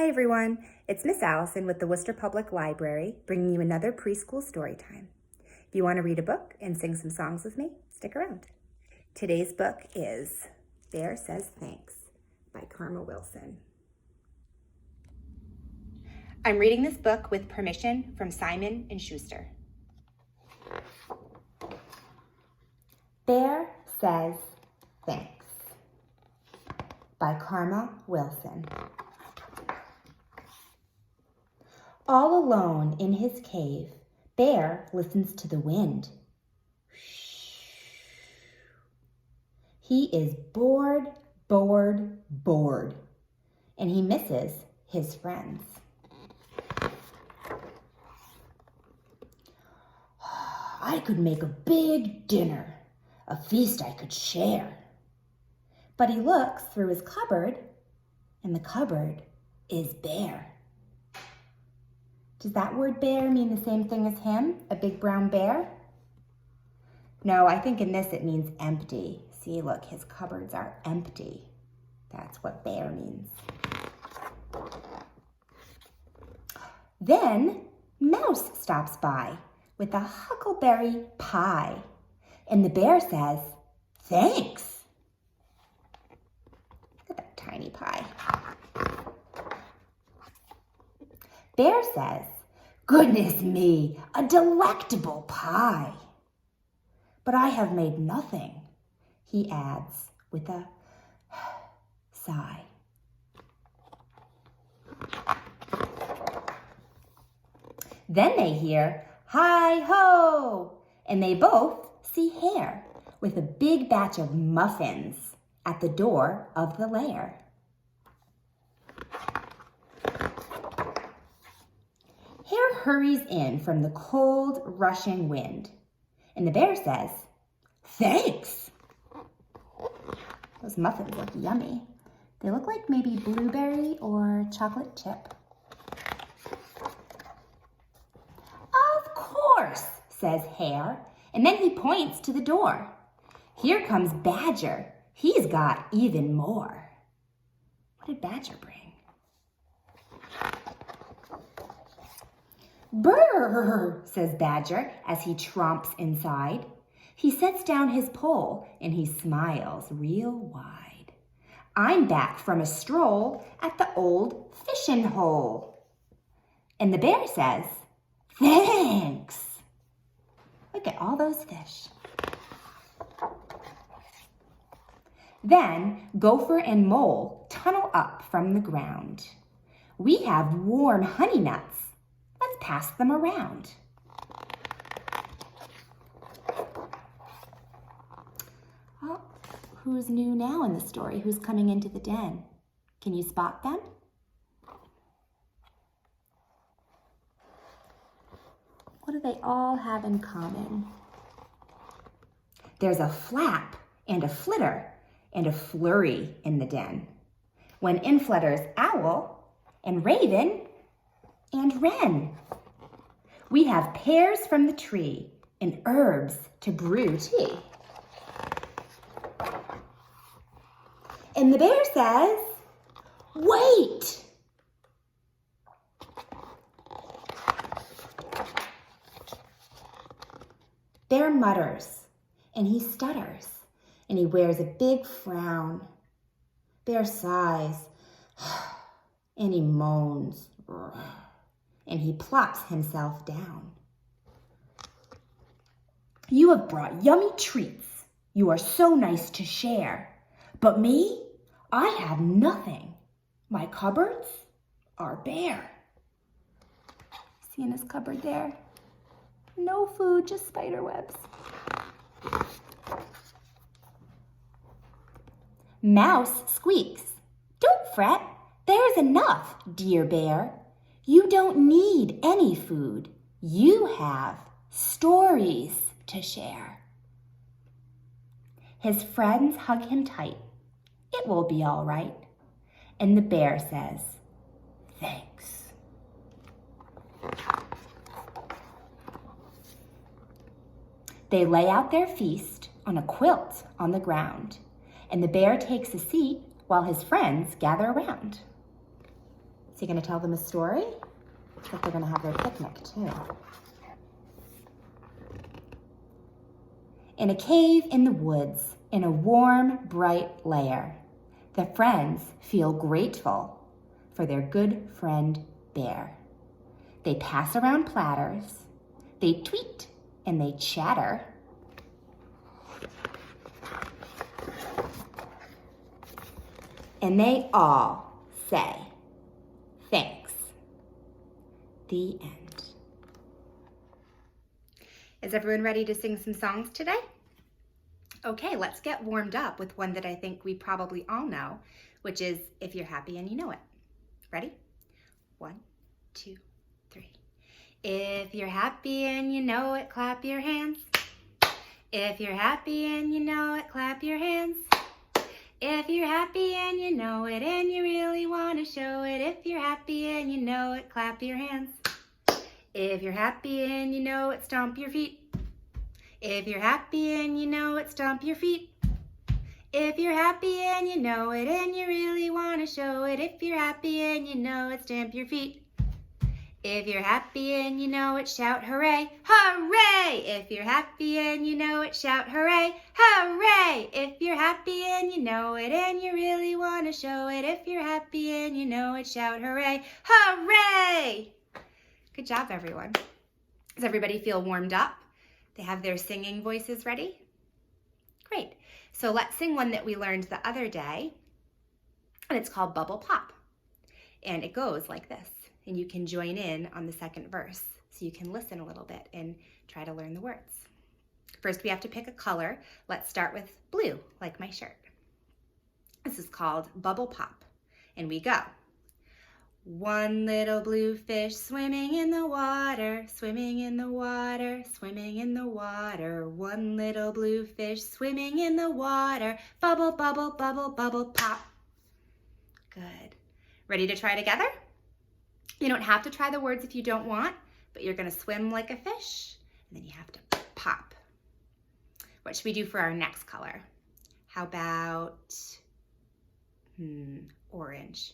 Hi everyone, it's Miss Allison with the Worcester Public Library bringing you another preschool story time. If you want to read a book and sing some songs with me, stick around. Today's book is Bear Says Thanks by Karma Wilson. I'm reading this book with permission from Simon & Schuster. Bear Says Thanks by Karma Wilson. All alone in his cave, Bear listens to the wind. He is bored, and he misses his friends. I could make a big dinner, a feast I could share. But he looks through his cupboard, and the cupboard is bare. Does that word bear mean the same thing as him, a big brown bear? No, I think in this it means empty. See, look, his cupboards are empty. That's what bear means. Then Mouse stops by with a huckleberry pie, and the bear says, "Thanks." Look at that tiny pie. Bear says, "Goodness me, a delectable pie." "But I have made nothing," he adds with a sigh. Then they hear, "Hi-ho!" and they both see Hare with a big batch of muffins at the door of the lair. Hare hurries in from the cold, rushing wind, and the bear says, "Thanks." Those muffins look yummy. They look like maybe blueberry or chocolate chip. "Of course," says Hare, and then he points to the door. Here comes Badger. He's got even more. What did Badger bring? "Brrr," says Badger as he tromps inside. He sets down his pole and he smiles real wide. "I'm back from a stroll at the old fishing hole." And the bear says, "Thanks." Look at all those fish. Then Gopher and Mole tunnel up from the ground. "We have warm honey nuts. Let's pass them around." Oh, who's new now in the story? Who's coming into the den? Can you spot them? What do they all have in common? There's a flap and a flitter and a flurry in the den. When in flutters Owl and Raven and Wren. We have pears from the tree and herbs to brew tea. And the bear says, "Wait!" Bear mutters and he stutters and he wears a big frown. Bear sighs and he moans. And he plops himself down. "You have brought yummy treats. You are so nice to share. But me, I have nothing. My cupboards are bare." See in his cupboard there? No food, just spider webs. Mouse squeaks, "Don't fret, there's enough, dear bear. You don't need any food. You have stories to share." His friends hug him tight. It will be all right. And the bear says, "Thanks." They lay out their feast on a quilt on the ground, and the bear takes a seat while his friends gather around. he going to tell them a story? Looks like they're going to have their picnic too. In a cave in the woods, in a warm, bright lair, the friends feel grateful for their good friend Bear. They pass around platters, they tweet and they chatter. And they all say, thanks. The end. Is everyone ready to sing some songs today? Okay, let's get warmed up with one that I think we probably all know, which is If You're Happy and You Know It. Ready? 1, 2, 3. If you're happy and you know it, clap your hands. If you're happy and you know it, clap your hands. If you're happy and you know it and you really want to show it, if you're happy and you know it, clap your hands. If you're happy and you know it, stomp your feet. If you're happy and you know it, stomp your feet. If you're happy and you know it and you really want to show it, if you're happy and you know it, stamp your feet. If you're happy and you know it, shout hooray, hooray! If you're happy and you know it, shout hooray, hooray! If you're happy and you know it and you really want to show it, if you're happy and you know it, shout hooray, hooray! Good job, everyone. Does everybody feel warmed up? They have their singing voices ready? Great. So let's sing one that we learned the other day, and it's called Bubble Pop. And it goes like this, and you can join in on the second verse, so you can listen a little bit and try to learn the words. First, we have to pick a color. Let's start with blue, like my shirt. This is called Bubble Pop, and we go. One little blue fish swimming in the water, swimming in the water, swimming in the water. One little blue fish swimming in the water. Bubble, bubble, bubble, bubble, pop. Good. Ready to try together? You don't have to try the words if you don't want, but you're going to swim like a fish, and then you have to pop. What should we do for our next color? How about orange?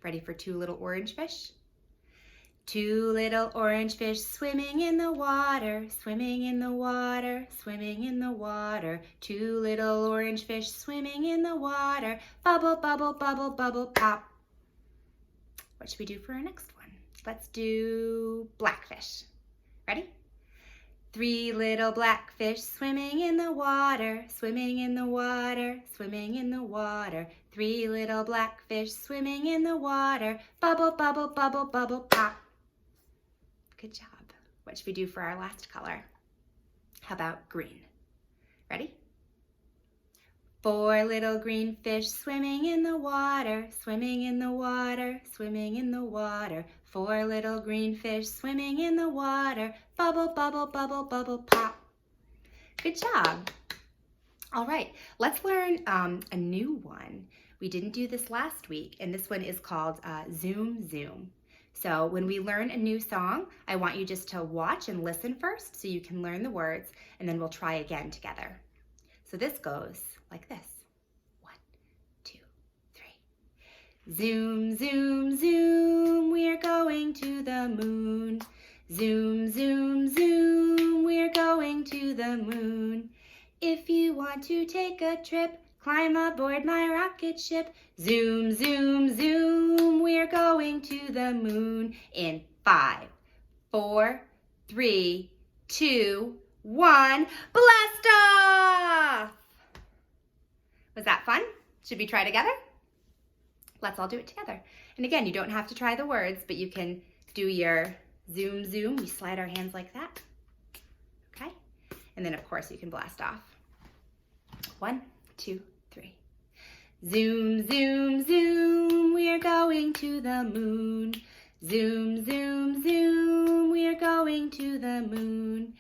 Ready for two little orange fish? Two little orange fish swimming in the water, swimming in the water, swimming in the water. Two little orange fish swimming in the water. Bubble, bubble, bubble, bubble, pop. What should we do for our next one? Let's do blackfish. Ready? Three little black fish swimming in the water, swimming in the water, swimming in the water. Three little black fish swimming in the water. Bubble, bubble, bubble, bubble, pop. Good job. What should we do for our last color? How about green? Ready? Four little green fish swimming in the water, swimming in the water, swimming in the water. Four little green fish swimming in the water. Bubble, bubble, bubble, bubble, pop. Good job. All right, let's learn a new one. We didn't do this last week, and this one is called Zoom Zoom. So when we learn a new song, I want you just to watch and listen first so you can learn the words, and then we'll try again together. So this goes like this. 1, 2, 3. Zoom, zoom, zoom, we're going to the moon. Zoom, zoom, zoom, we're going to the moon. If you want to take a trip, climb aboard my rocket ship. Zoom, zoom, zoom, we're going to the moon. In 5, 4, 3, 2, 1, blast off! Was that fun? Should we try together? Let's all do it together. And again, you don't have to try the words, but you can do your zoom, zoom. We slide our hands like that. Okay? And then, of course, you can blast off. 1, 2, 3. Zoom, zoom, zoom, we're going to the moon. Zoom, zoom, zoom, we're going to the moon.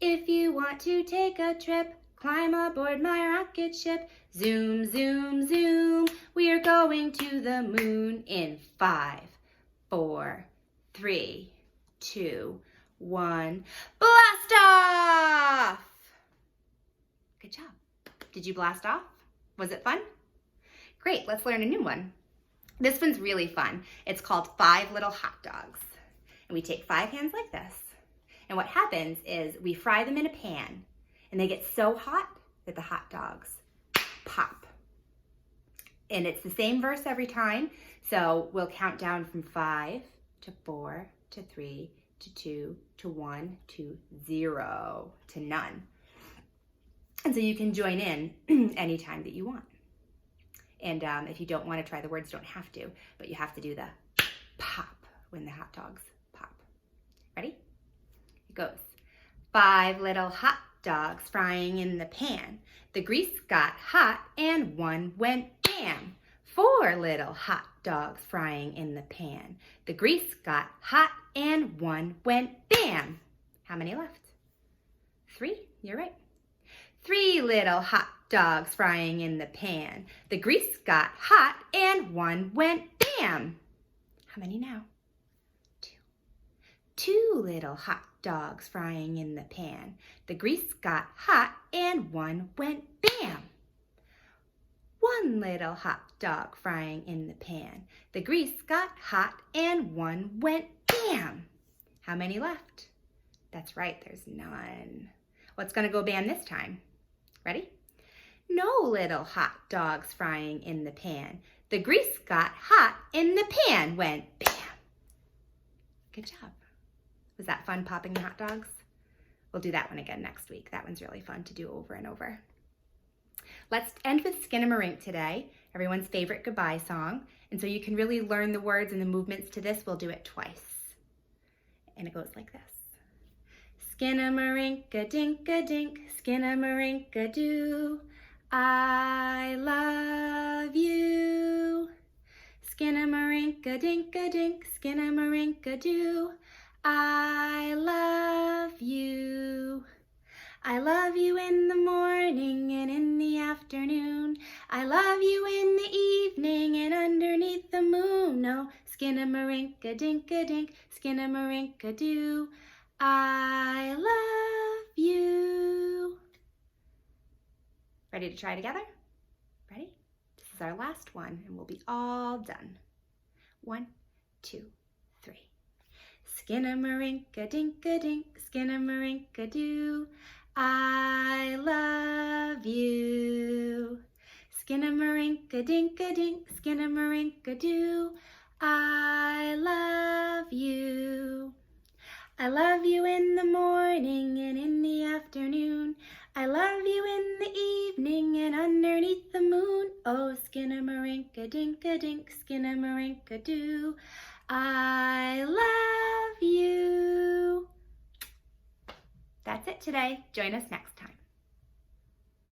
If you want to take a trip, climb aboard my rocket ship. Zoom, zoom, zoom, we're going to the moon. In 5, 4, 3, 2, 1, blast off! Good job. Did you blast off? Was it fun? Great, let's learn a new one. This one's really fun. It's called 5 Little Hot Dogs. And we take 5 hands like this. And what happens is we fry them in a pan. And they get so hot that the hot dogs pop. And it's the same verse every time. So we'll count down from 5 to 4 to 3 to 2 to 1 to 0 to none. And so you can join in anytime that you want. And if you don't want to try the words, don't have to, but you have to do the pop when the hot dogs pop. Ready? It goes. 5 little hot dogs frying in the pan. The grease got hot and one went bam. 4 little hot dogs frying in the pan. The grease got hot and one went bam. How many left? 3, you're right. 3 little hot dogs frying in the pan. The grease got hot and one went bam. How many now? 2. 2 little hot dogs frying in the pan. The grease got hot and one went bam. 1 little hot dog frying in the pan. The grease got hot and one went bam. How many left? That's right, there's none. What's going to go bam this time? Ready? No little hot dogs frying in the pan. The grease got hot and the pan went bam. Good job. Was that fun popping the hot dogs? We'll do that one again next week. That one's really fun to do over and over. Let's end with Skinamarink today, everyone's favorite goodbye song. And so you can really learn the words and the movements to this. We'll do it twice. And it goes like this. Skinamarink-a-dink-a-dink, skinamarink-a-doo. I love you. Skinamarink-a-dink-a-dink, skinamarink-a-doo. I love you. I love you in the morning and in the afternoon. I love you in the evening and underneath the moon. Oh, skinamarink-a-dink-a-dink, skinamarink-a-doo. I love you. Ready to try together? Ready? This is our last one and we'll be all done. 1, 2, 3. Skinamarink-a-dink-a-dink, skinamarink-a-doo. I love you. Skinamarink-a-dink-a-dink, skinamarink-a-doo. I love you. I love you in the morning and in the afternoon. I love you in the evening and underneath the moon. Oh, skinamarink-a-dink-a-dink, skinamarink-a-doo. I love you. That's it today. Join us next time.